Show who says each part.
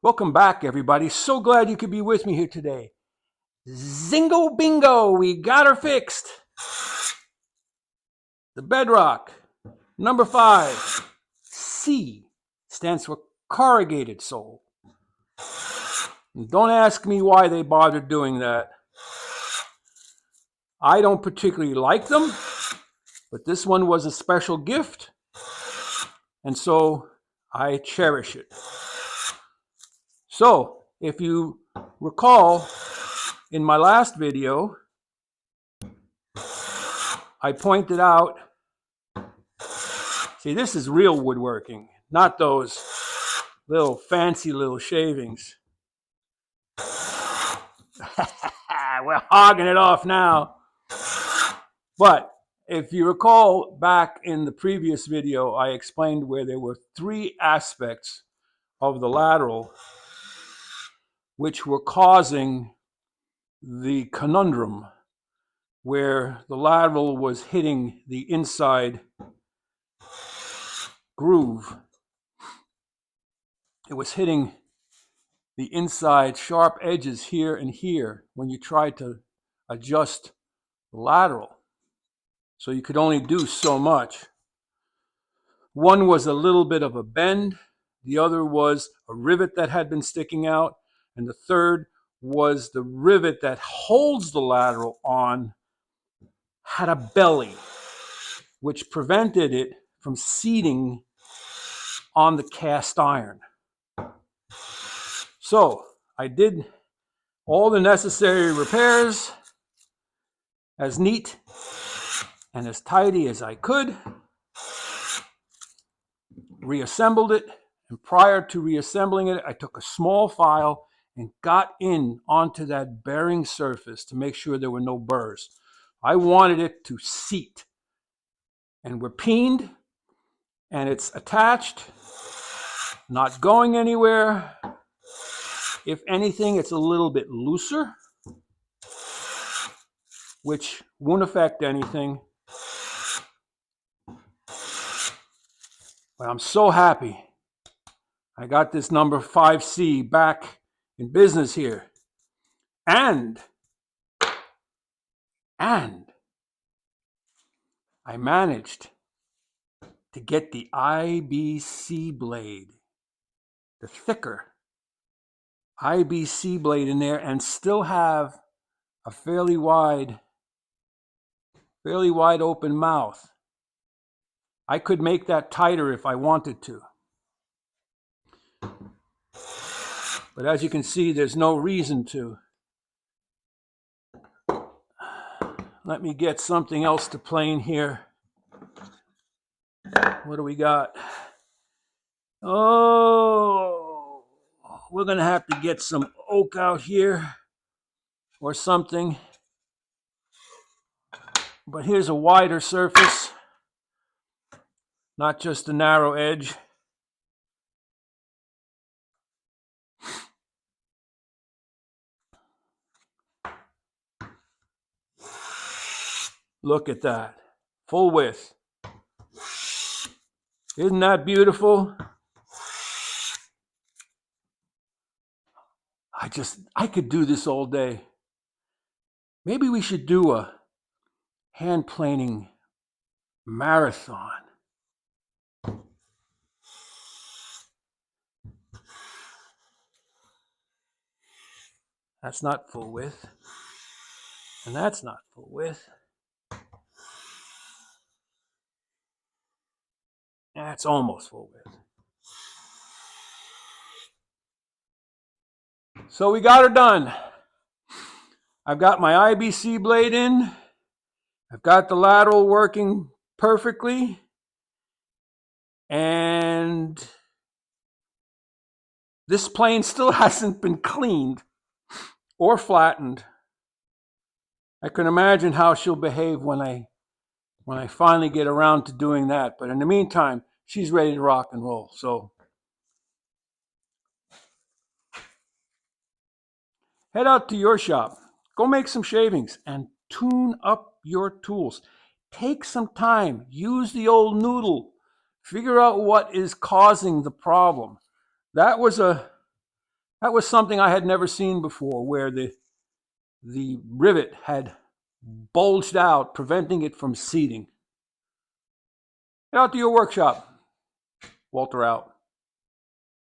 Speaker 1: Welcome back, everybody. So glad you could be with me here today. Zingo bingo, we got her fixed. The Bedrock, number 5. C stands for corrugated sole. Don't ask me why they bothered doing that. I don't particularly like them, but this one was a special gift, and so I cherish it. So, if you recall, in my last video, I pointed out, see, this is real woodworking, not those little fancy little shavings. We're hogging it off now. But if you recall back in the previous video, I explained where there were 3 aspects of the lateral which were causing the conundrum, where the lateral was hitting the inside groove. It was hitting the inside sharp edges here and here when you tried to adjust the lateral. So you could only do so much. One was a little bit of a bend, the other was a rivet that had been sticking out, and the third was the rivet that holds the lateral on had a belly, which prevented it from seating on the cast iron. So I did all the necessary repairs, as neat and as tidy as I could, reassembled it, and prior to reassembling it, I took a small file and got in onto that bearing surface to make sure there were no burrs. I wanted it to seat, and we're peened, and it's attached, not going anywhere. If anything, it's a little bit looser, which won't affect anything. But I'm so happy I got this number 5C back in business here. And I managed to get the IBC blade, the thicker IBC blade in there, and still have a fairly wide open mouth. I could make that tighter if I wanted to. But as you can see, there's no reason to. Let me get something else to plane here. What do we got? Oh, we're going to have to get some oak out here or something. But here's a wider surface, not just a narrow edge. Look at that, full width. Isn't that beautiful? I could do this all day. Maybe we should do a hand planing marathon. That's not full width. And that's not full width. That's almost full width. So we got her done. I've got my IBC blade in. I've got the lateral working perfectly. And this plane still hasn't been cleaned or flattened. I can imagine how she'll behave when I finally get around to doing that. But in the meantime, she's ready to rock and roll. So head out to your shop. Go make some shavings and tune up your tools. Take some time. Use the old noodle. Figure out what is causing the problem. That was a That was something I had never seen before, where the rivet had bulged out, preventing it from seating. Get out to your workshop. Walter out.